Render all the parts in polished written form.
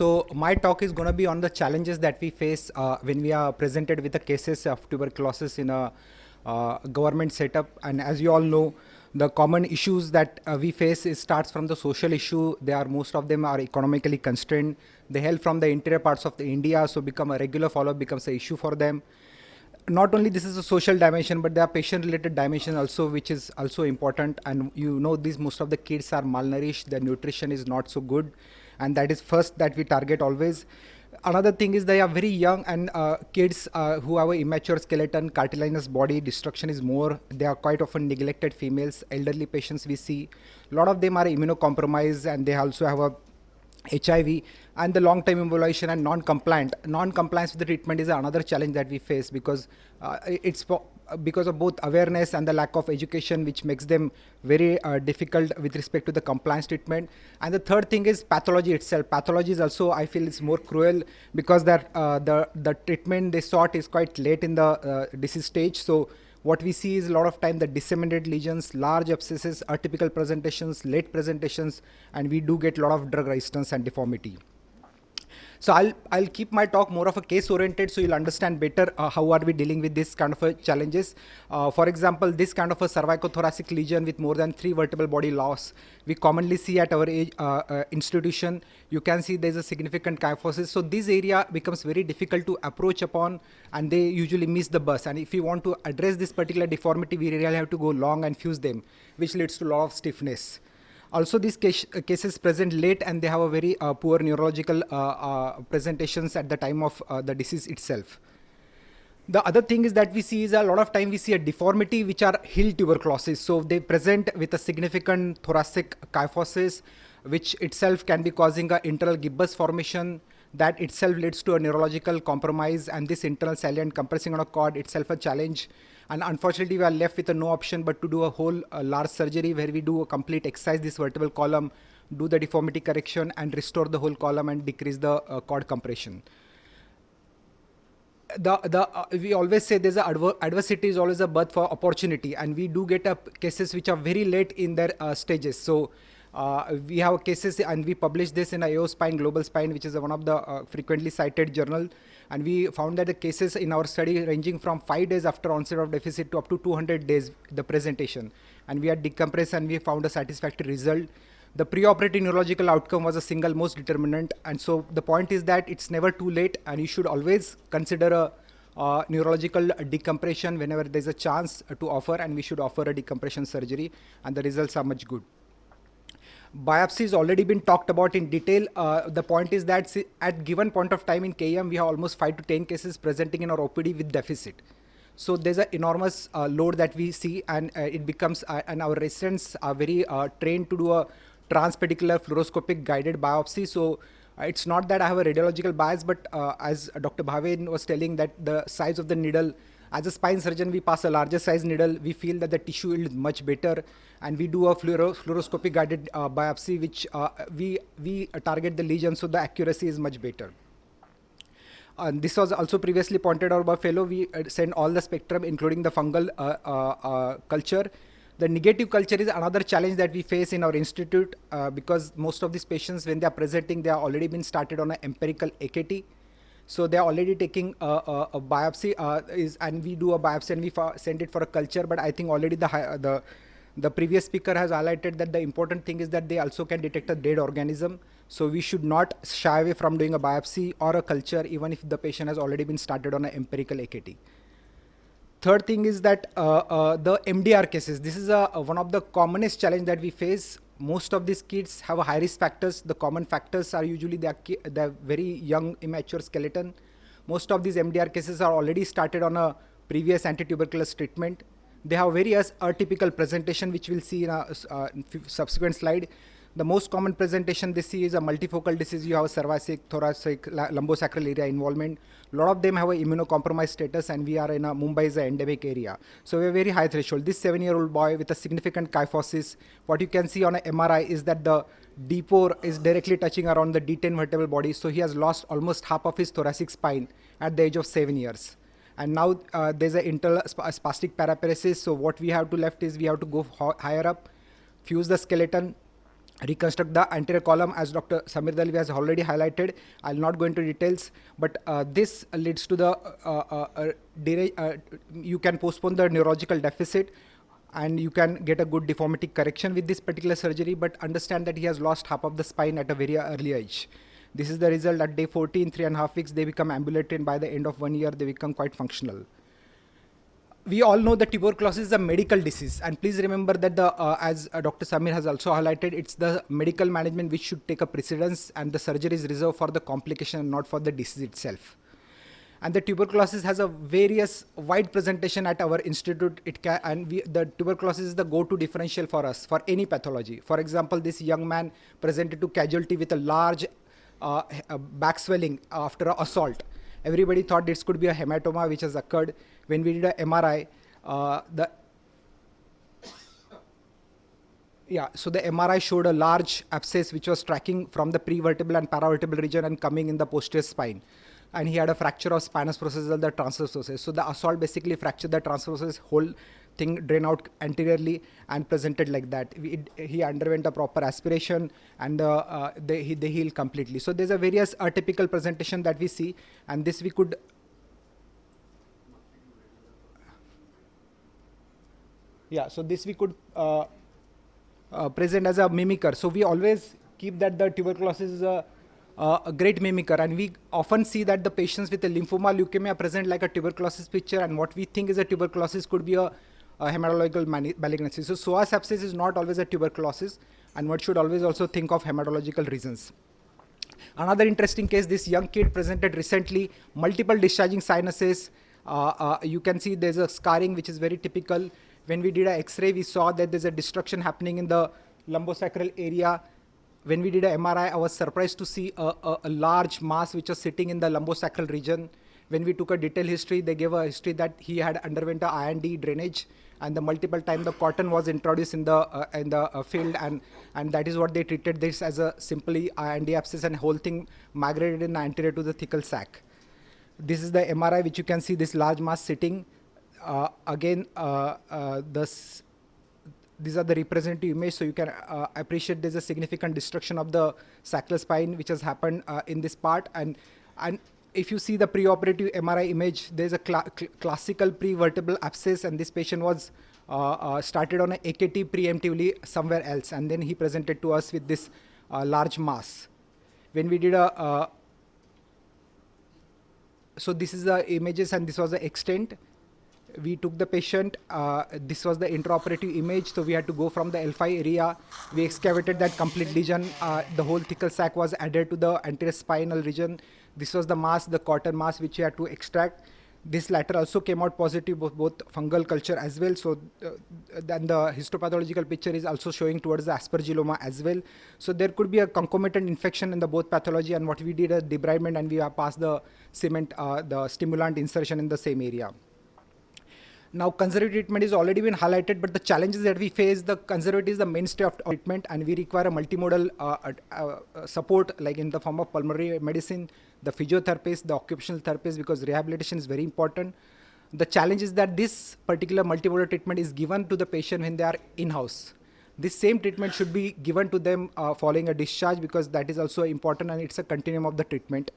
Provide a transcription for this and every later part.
So my talk is going to be on the challenges that we face when we are presented with the cases of tuberculosis in a government setup. And as you all know, the common issues that we face starts from the social issue. Most of them are economically constrained. They hail from the interior parts of the India, so become a regular follow-up becomes an issue for them. Not only this is a social dimension, but there are patient-related dimension also, which is also important. And you know, these most of the kids are malnourished. Their nutrition is not so good, and that is first that we target always. Another thing is they are very young, and kids who have an immature skeleton, cartilaginous body, destruction is more. They are quite often neglected females, elderly patients we see. A lot of them are immunocompromised, and they also have a HIV, and the long-term immobilization and non-compliance with the treatment is another challenge that we face, because because of both awareness and the lack of education, which makes them very difficult with respect to the compliance treatment. And the third thing is pathology itself. Pathology is also, I feel, is more cruel, because the treatment they sought is quite late in the disease stage. So what we see is a lot of time the disseminated lesions, large abscesses, atypical presentations, late presentations, and we do get a lot of drug resistance and deformity. So I'll keep my talk more of a case oriented, so you'll understand better how are we dealing with this kind of challenges. For example, this kind of a cervicothoracic lesion with more than 3 vertebral body loss, we commonly see at our institution. You can see there's a significant kyphosis. So this area becomes very difficult to approach upon, and they usually miss the bus. And if you want to address this particular deformity, we really have to go long and fuse them, which leads to a lot of stiffness. Also, these cases present late, and they have a very poor neurological presentations at the time of the disease itself. The other thing is that we see is a lot of time we see a deformity which are heel tuberculosis. So they present with a significant thoracic kyphosis, which itself can be causing an internal gibbous formation. That itself leads to a neurological compromise, and this internal salient compressing on a cord itself a challenge. And unfortunately, we are left with no option but to do a whole large surgery where we do a complete excise this vertebral column, do the deformity correction, and restore the whole column and decrease the cord compression. We always say there's adversity is always a birth for opportunity, and we do get cases which are very late in their stages. So we have cases, and we published this in AO Spine, Global Spine, which is one of the frequently cited journal. And we found that the cases in our study ranging from 5 days after onset of deficit to up to 200 days, the presentation. And we had decompressed, and we found a satisfactory result. The preoperative neurological outcome was a single most determinant. And so the point is that it's never too late, and you should always consider a neurological decompression whenever there's a chance to offer, and we should offer a decompression surgery, and the results are much good. Biopsy has already been talked about in detail. The point is that at given point of time in KM, we have almost 5 to 10 cases presenting in our OPD with deficit. So there's an enormous load that we see, and it becomes, and our residents are very trained to do a transpedicular fluoroscopic guided biopsy. So it's not that I have a radiological bias, but as Dr. Bhaven was telling, that the size of the needle, as a spine surgeon, we pass a larger size needle. We feel that the tissue yield is much better, and we do a fluoroscopic guided biopsy, which we target the lesion, so the accuracy is much better. And this was also previously pointed out by fellow. We send all the spectrum, including the fungal culture. The negative culture is another challenge that we face in our institute, because most of these patients, when they are presenting, they are already been started on an empirical AKT. So they are already taking a biopsy, and we do a biopsy, and we send it for a culture. But I think already the previous speaker has highlighted that the important thing is that they also can detect a dead organism. So we should not shy away from doing a biopsy or a culture, even if the patient has already been started on an empirical AKT. Third thing is that the MDR cases. This is one of the commonest challenge that we face. Most of these kids have a high risk factors. The common factors are usually the very young immature skeleton. Most of these MDR cases are already started on a previous anti-tuberculosis treatment. They have various atypical presentation, which we'll see in a subsequent slide. The most common presentation they see is a multifocal disease. You have cervical, thoracic, lumbosacral area involvement. A lot of them have an immunocompromised status, and we are in Mumbai is an endemic area. So we have a very high threshold. This 7-year-old boy with a significant kyphosis, what you can see on an MRI is that the D4 is directly touching around the D10 vertebral body. So he has lost almost half of his thoracic spine at the age of 7 years. And now there's an internal spastic paraparesis. So what we have to left is we have to go higher up, fuse the skeleton, reconstruct the anterior column, as Dr. Samir Dalvie has already highlighted. I'll not go into details, but this leads to the you can postpone the neurological deficit, and you can get a good deformity correction with this particular surgery. But understand that he has lost half of the spine at a very early age. This is the result. At day 14, 3.5 weeks, they become ambulatory, and by the end of 1 year, they become quite functional. We all know that tuberculosis is a medical disease, and please remember that as Dr. Samir has also highlighted, it's the medical management which should take a precedence, and the surgery is reserved for the complication and not for the disease itself. And the tuberculosis has a various wide presentation at our institute. The tuberculosis is the go-to differential for us for any pathology. For example, this young man presented to casualty with a large back swelling after an assault. Everybody thought this could be a hematoma which has occurred. When we did a MRI, the MRI showed a large abscess which was tracking from the prevertebral and paravertebral region and coming in the posterior spine. And he had a fracture of spinous process of the transverse process. So the assault basically fractured the transverse process, whole thing drained out anteriorly and presented like that. He underwent a proper aspiration, and they healed completely. So there's a various atypical presentation that we see, and this we could this we could present as a mimicker. So we always keep that the tuberculosis is a great mimicker, and we often see that the patients with a lymphoma leukemia present like a tuberculosis picture, and what we think is a tuberculosis could be a hematological malignancy. So psoas abscess is not always a tuberculosis, and one should always also think of hematological reasons. Another interesting case, this young kid presented recently, multiple discharging sinuses. You can see there's a scarring which is very typical. When we did an X-ray, we saw that there's a destruction happening in the lumbosacral area. When we did an MRI, I was surprised to see a large mass which was sitting in the lumbosacral region. When we took a detailed history, they gave a history that he had underwent a IND drainage, and the multiple time the cotton was introduced in the field, and that is what they treated this as a simply IND abscess, and whole thing migrated in anterior to the thecal sac. This is the MRI which you can see this large mass sitting. These are the representative image, so you can appreciate there's a significant destruction of the sacral spine which has happened in this part. And if you see the preoperative MRI image, there's a classical prevertebral abscess, and this patient was started on an AKT preemptively somewhere else, and then he presented to us with this large mass. When we did so this is the images, and this was the extent. We took the patient, this was the intraoperative image, so we had to go from the L5 area. We excavated that complete region. The whole thecal sac was added to the anterior spinal region. This was the mass, the cotton mass, which we had to extract. This latter also came out positive, both fungal culture as well. So then the histopathological picture is also showing towards the aspergilloma as well. So there could be a concomitant infection in the both pathology, and what we did a debridement, and we have passed the cement, the stimulant insertion in the same area. Now, conservative treatment is already been highlighted, but the challenges that we face, the conservative is the mainstay of treatment, and we require a multimodal support, like in the form of pulmonary medicine, the physiotherapist, the occupational therapist, because rehabilitation is very important. The challenge is that this particular multimodal treatment is given to the patient when they are in-house. This same treatment should be given to them following a discharge, because that is also important, and it's a continuum of the treatment.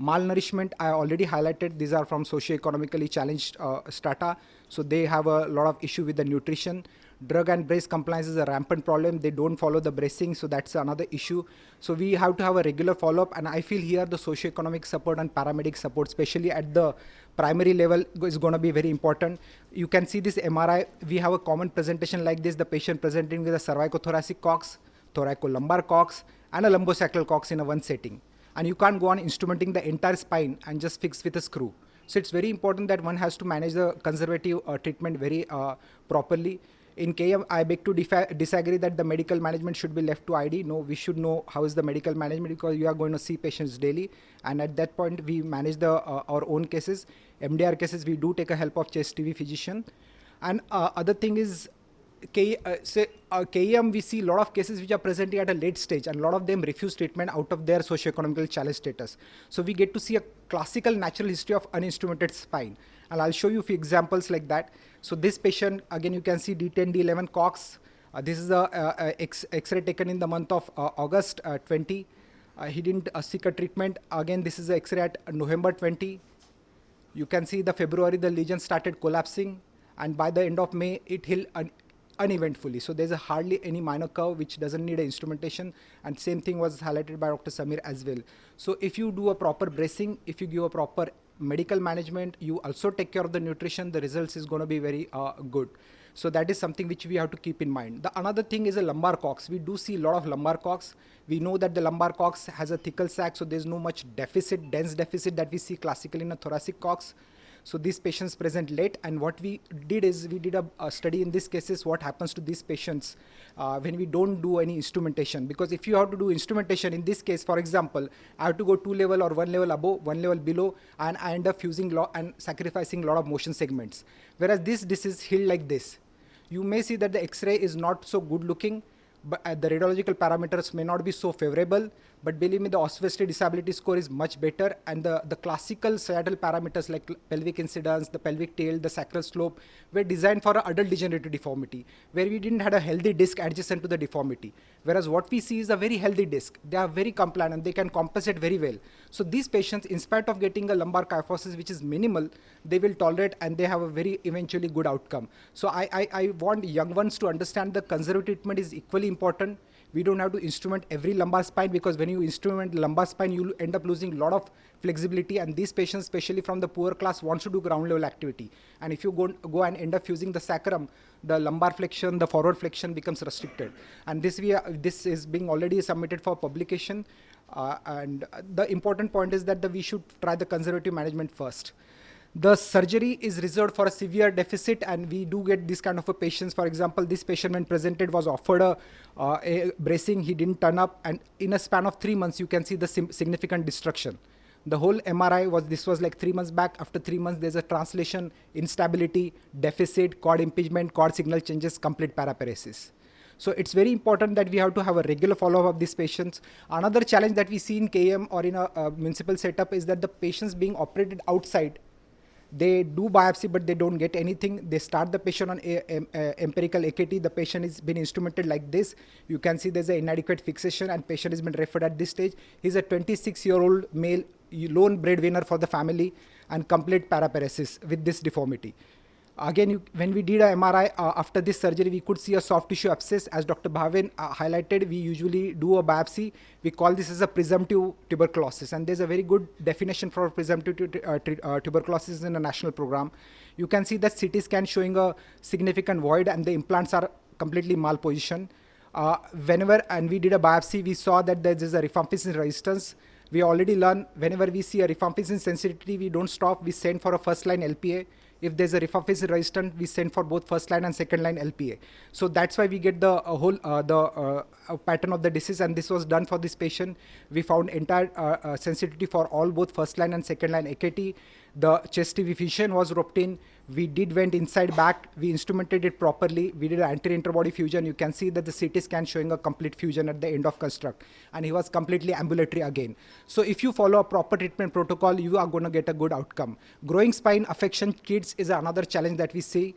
Malnourishment, I already highlighted. These are from socio-economically challenged strata, so they have a lot of issue with the nutrition. Drug and brace compliance is a rampant problem. They don't follow the bracing, so that's another issue. So we have to have a regular follow-up, and I feel here the socio-economic support and paramedic support, especially at the primary level, is going to be very important. You can see this MRI. We have a common presentation like this, the patient presenting with a cervicothoracic cox, thoracolumbar cox, and a lumbosacral cox in a one setting. And you can't go on instrumenting the entire spine and just fix with a screw. So it's very important that one has to manage the conservative treatment very properly. In KM, I beg to disagree that the medical management should be left to ID. No, we should know how is the medical management, because you are going to see patients daily. And at that point, we manage our own cases. MDR cases, we do take a help of chest TV physician. And other thing is, KEM, we see a lot of cases which are presenting at a late stage, and a lot of them refuse treatment out of their socio-economical challenge status. So we get to see a classical natural history of uninstrumented spine. And I'll show you a few examples like that. So this patient, again, you can see D10, D11 cox. This is a X-ray taken in the month of August 20. He didn't seek a treatment. Again, this is the X-ray at November 20. You can see the February, the lesion started collapsing, and by the end of May, it healed uneventfully. So there's hardly any minor curve which doesn't need a instrumentation, and same thing was highlighted by Dr. Samir as well. So if you do a proper bracing, if you give a proper medical management, you also take care of the nutrition, the results is going to be very good. So that is something which we have to keep in mind. The another thing is a lumbar cox. We do see a lot of lumbar cox. We know that the lumbar cox has a thickle sac, so there's no much deficit, dense deficit that we see classically in a thoracic cox. So these patients present late, and what we did is we did a study in these cases, what happens to these patients when we don't do any instrumentation. Because if you have to do instrumentation, in this case, for example, I have to go 2 level or 1 level above, 1 level below, and I end up fusing and sacrificing a lot of motion segments. Whereas this is healed like this. You may see that the X-ray is not so good looking, but the radiological parameters may not be so favorable, but believe me, the osteophysiology disability score is much better, and the classical societal parameters like pelvic incidence, the pelvic tail, the sacral slope were designed for an adult degenerative deformity, where we didn't have a healthy disc adjacent to the deformity. Whereas what we see is a very healthy disc. They are very compliant and they can compensate very well. So these patients, in spite of getting a lumbar kyphosis which is minimal, they will tolerate and they have a very eventually good outcome. So I want young ones to understand the conservative treatment is equally important. We don't have to instrument every lumbar spine, because when you instrument lumbar spine, you end up losing a lot of flexibility, and these patients, especially from the poor class, wants to do ground level activity. And if you go and end up fusing the sacrum, the lumbar flexion, the forward flexion becomes restricted. And this is being already submitted for publication. And the important point is that we should try the conservative management first. The surgery is reserved for a severe deficit, and we do get this kind of a patients. For example, this patient when presented was offered a bracing, he didn't turn up, and in a span of 3 months, you can see the significant destruction. The whole MRI this was like 3 months back. After 3 months, there's a translation, instability, deficit, cord impingement, cord signal changes, complete paraparesis. So it's very important that we have to have a regular follow-up of these patients. Another challenge that we see in KM or in a municipal setup is that the patients being operated outside, they do biopsy, but they don't get anything. They start the patient on empirical AKT. The patient is been instrumented like this. You can see there's an inadequate fixation, and patient has been referred at this stage. He's a 26-year-old male, lone breadwinner for the family, and complete paraparesis with this deformity. Again, when we did a MRI after this surgery, we could see a soft tissue abscess. As Dr. Bhavin highlighted, we usually do a biopsy. We call this as a presumptive tuberculosis, and there's a very good definition for presumptive tuberculosis in a national program. You can see that CT scan showing a significant void, and the implants are completely malpositioned. And we did a biopsy, we saw that there is a rifampicin resistance. We already learned whenever we see a rifampicin sensitivity, we don't stop, we send for a first line LPA. If there's a rifampicin resistant, we send for both first line and second line LPA. So that's why we get the whole pattern of the disease, and this was done for this patient. We found entire sensitivity for all both first line and second line AKT. The chest TV fusion was roped in. We went inside back. We instrumented it properly. We did an anterior interbody fusion. You can see that the CT scan showing a complete fusion at the end of construct, and he was completely ambulatory again. So if you follow a proper treatment protocol, you are going to get a good outcome. Growing spine affection kids is another challenge that we see.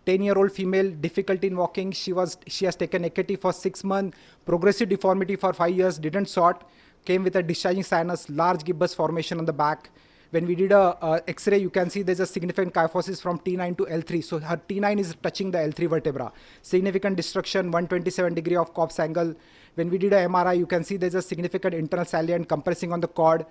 10-year-old female, difficulty in walking. She has taken AKT for 6 months, progressive deformity for 5 years, didn't sort, came with a discharging sinus, large gibbous formation on the back. When we did a X-ray, you can see there's a significant kyphosis from T9 to L3. So her T9 is touching the L3 vertebra. Significant destruction, 127 degree of corpse angle. When we did a MRI, you can see there's a significant internal salient compressing on the cord.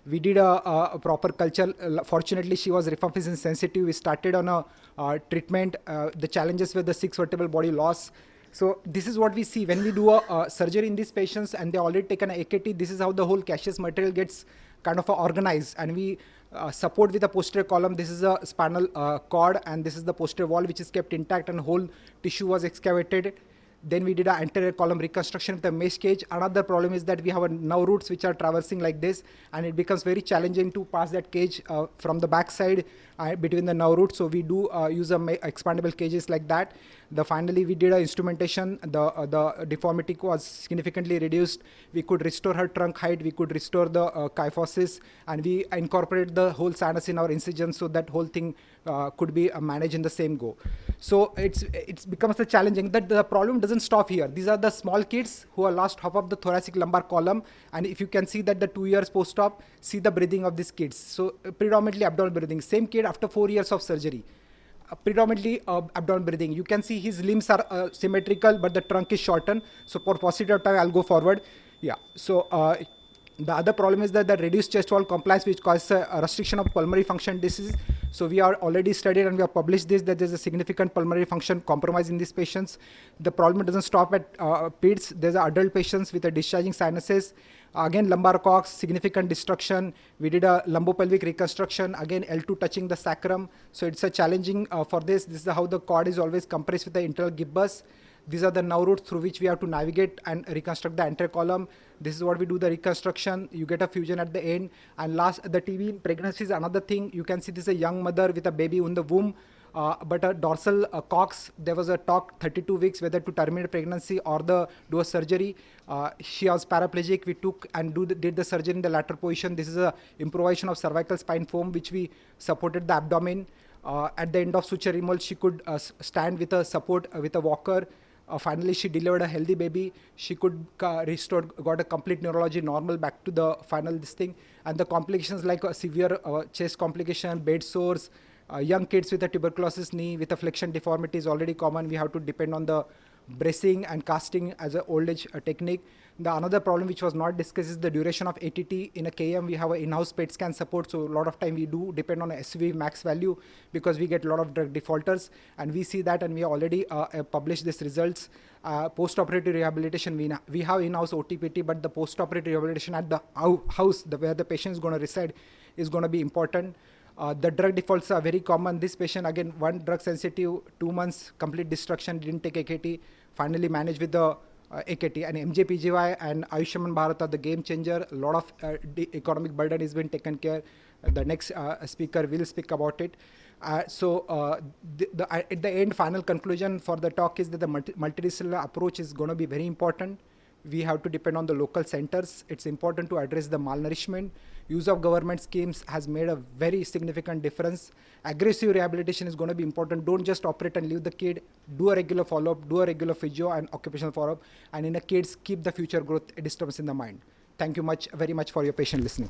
We did a proper culture. Fortunately, she was rifampicin sensitive. We started on a treatment. The challenges with the 6 vertebral body loss. So this is what we see when we do a surgery in these patients and they already taken an AKT. This is how the whole caseous material gets kind of organized, and we support with a posterior column. This is a spinal cord, and this is the posterior wall which is kept intact, and whole tissue was excavated. Then we did an anterior column reconstruction with the mesh cage. Another problem is that we have nerve roots which are traversing like this, and it becomes very challenging to pass that cage from the back side between the nerve roots. So we do use expandable cages like that. Finally we did a instrumentation. The deformity was significantly reduced. We could restore her trunk height. We could restore the kyphosis, and we incorporated the whole sinus in our incision, so that whole thing could be managed in the same go. So it's becomes a challenging that the problem doesn't stop here. These are the small kids who are lost half of the thoracic lumbar column, and if you can see that the 2 years post-op, see the breathing of these kids. So predominantly abdominal breathing. Same kid after 4 years of surgery. Predominantly abdominal breathing. You can see his limbs are symmetrical, but the trunk is shortened. So for paucity of time, I'll go forward. Yeah. So the other problem is that the reduced chest wall compliance, which causes a restriction of pulmonary function disease. So we are already studied and we have published this, that there's a significant pulmonary function compromise in these patients. The problem doesn't stop at PIDS. There's adult patients with a discharging sinuses. Again, lumbar cox, significant destruction. We did a lumbopelvic reconstruction. Again, L2 touching the sacrum. So it's a challenging for this. This is how the cord is always compressed with the internal gibbous. These are the nerve routes through which we have to navigate and reconstruct the anterior column. This is what we do the reconstruction. You get a fusion at the end. And last, the TB in pregnancy is another thing. You can see this is a young mother with a baby in the womb. But a dorsal cox, there was a talk 32 weeks whether to terminate pregnancy or do a surgery. She was paraplegic. We took and did the surgery in the lateral position. This is a improvisation of cervical spine foam which we supported the abdomen. At the end of suture removal, she could stand with a support with a walker. Finally, she delivered a healthy baby. She could got a complete neurology normal back to the final this thing. And the complications like a severe chest complication, bed sores, young kids with a tuberculosis knee with a flexion deformity is already common. We have to depend on the bracing and casting as an old age technique. Another problem which was not discussed is the duration of ATT. In a KM, we have an in-house PET scan support, so a lot of time we do depend on a SUV max value because we get a lot of drug defaulters, and we see that, and we already published these results. Post-operative rehabilitation, we have in-house OTPT, but the post-operative rehabilitation at the house, where the patient is going to reside, is going to be important. The drug defaults are very common. This patient, again, one drug sensitive, 2 months, complete destruction, didn't take AKT, finally managed with the AKT. And MJPGY and Ayushman Bharat are the game changer. A lot of economic burden has been taken care. The next speaker will speak about it. At the end, final conclusion for the talk is that the multidisciplinary approach is going to be very important. We have to depend on the local centers. It's important to address the malnourishment. Use of government schemes has made a very significant difference. Aggressive rehabilitation is going to be important. Don't just operate and leave the kid. Do a regular follow-up, do a regular physio and occupational follow-up. And in the kids, keep the future growth disturbance in the mind. Thank you very much for your patient listening.